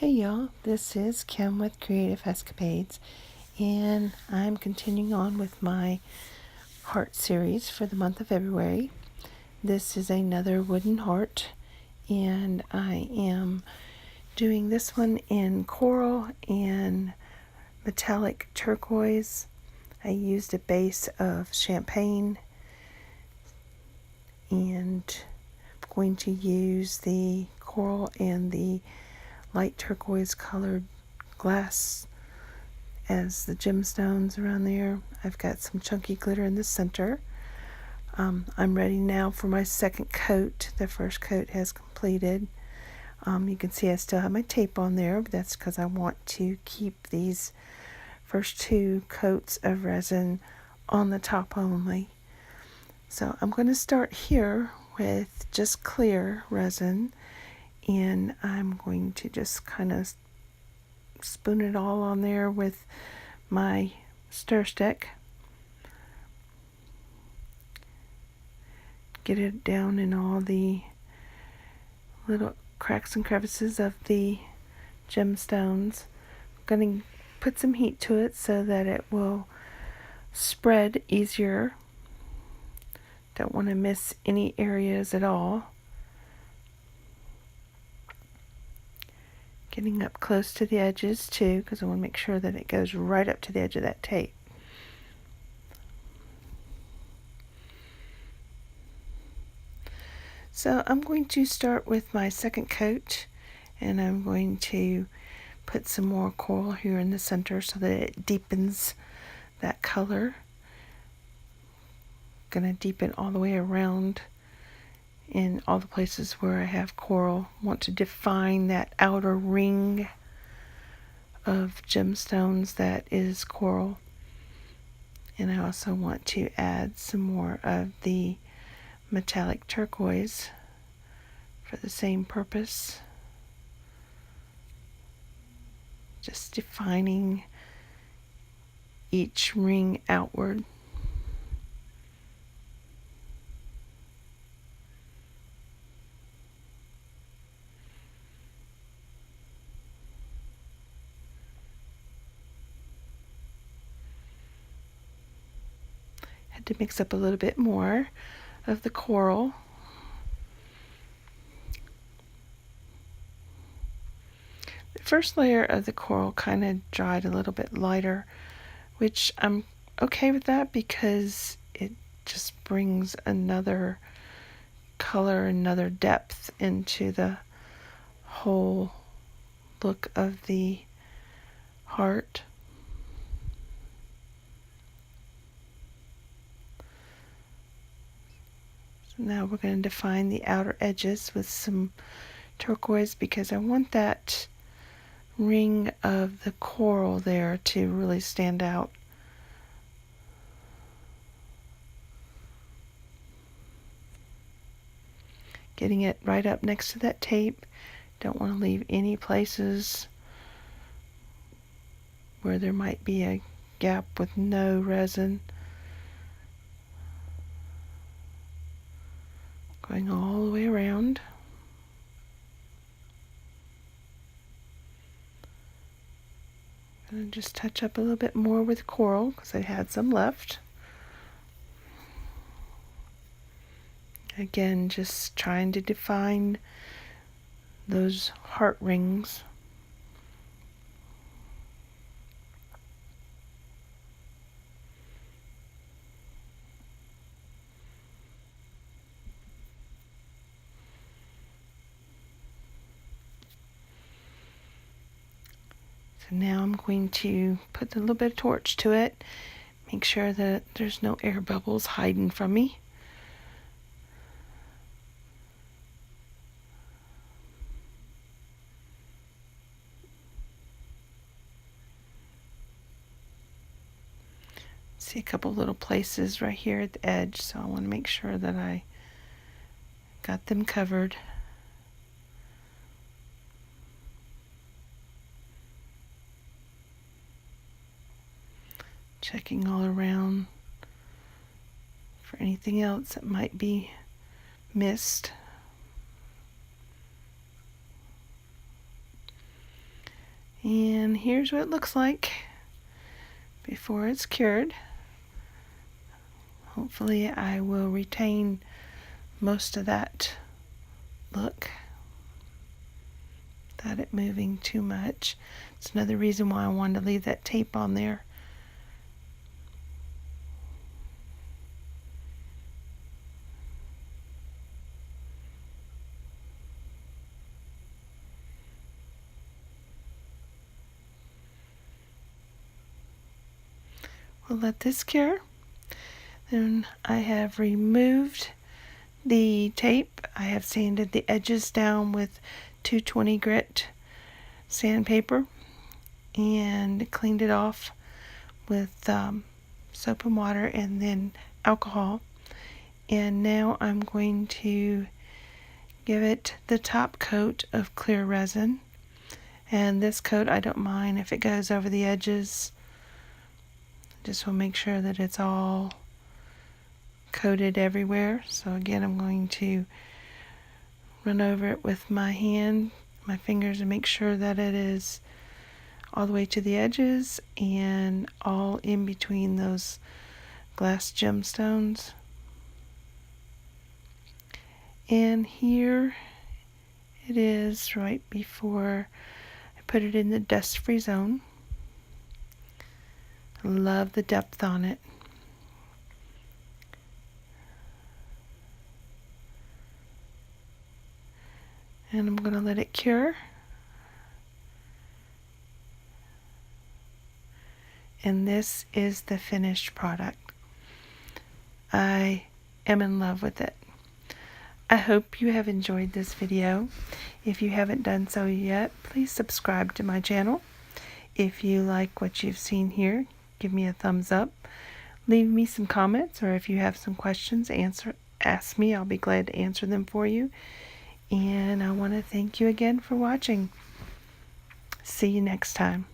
Hey y'all, this is Kim with Creative Escapades, and I'm continuing on with my heart series for the month of February. This is another wooden heart, and I am doing this one in Coral and Metallic Turquoise. I used a base of champagne, and I'm going to use the coral and the light turquoise colored glass as the gemstones around there. I've got some chunky glitter in the center. I'm ready now for my second coat. The first coat has completed. You can see I still have my tape on there, but that's because I want to keep these first two coats of resin on the top only. So I'm going to start here with just clear resin, and I'm going to just kind of spoon it all on there with my stir stick. Get it down in all the little cracks and crevices of the gemstones. I'm going to put some heat to it so that it will spread easier. Don't want to miss any areas at all. Getting up close to the edges too, because I want to make sure that it goes right up to the edge of that tape. So I'm going to start with my second coat, and I'm going to put some more coral here in the center so that it deepens that color. Going to deepen all the way around in all the places where I have coral. Want to define that outer ring of gemstones that is coral. And I also want to add some more of the metallic turquoise for the same purpose. Just defining each ring outward. Had to mix up a little bit more of the coral. The first layer of the coral kind of dried a little bit lighter, which I'm okay with that because it just brings another color, another depth into the whole look of the heart. So now we're going to define the outer edges with some turquoise because I want that ring of the coral there to really stand out. Getting it right up next to that tape. Don't want to leave any places where there might be a gap with no resin. Going all the way around. And just touch up a little bit more with coral because I had some left. Again, just trying to define those heart rings. So now I'm going to put a little bit of torch to it. Make sure that there's no air bubbles hiding from me. See a couple little places right here at the edge, so I want to make sure that I got them covered. Checking all around for anything else that might be missed. And here's what it looks like before it's cured. Hopefully I will retain most of that look without it moving too much. It's another reason why I wanted to leave that tape on there. We'll let this cure. Then I have removed the tape. I have sanded the edges down with 220 grit sandpaper and cleaned it off with soap and water and then alcohol. And now I'm going to give it the top coat of clear resin. And this coat, I don't mind if it goes over the edges. Just want to make sure that it's all coated everywhere. So again, I'm going to run over it with my fingers, and make sure that it is all the way to the edges and all in between those glass gemstones. And here it is right before I put it in the dust-free zone. Love the depth on it. And I'm going to let it cure. And this is the finished product. I am in love with it. I hope you have enjoyed this video. If you haven't done so yet, please subscribe to my channel. If you like what you've seen here, give me a thumbs up. Leave me some comments, or if you have some questions, ask me. I'll be glad to answer them for you. And I want to thank you again for watching. See you next time.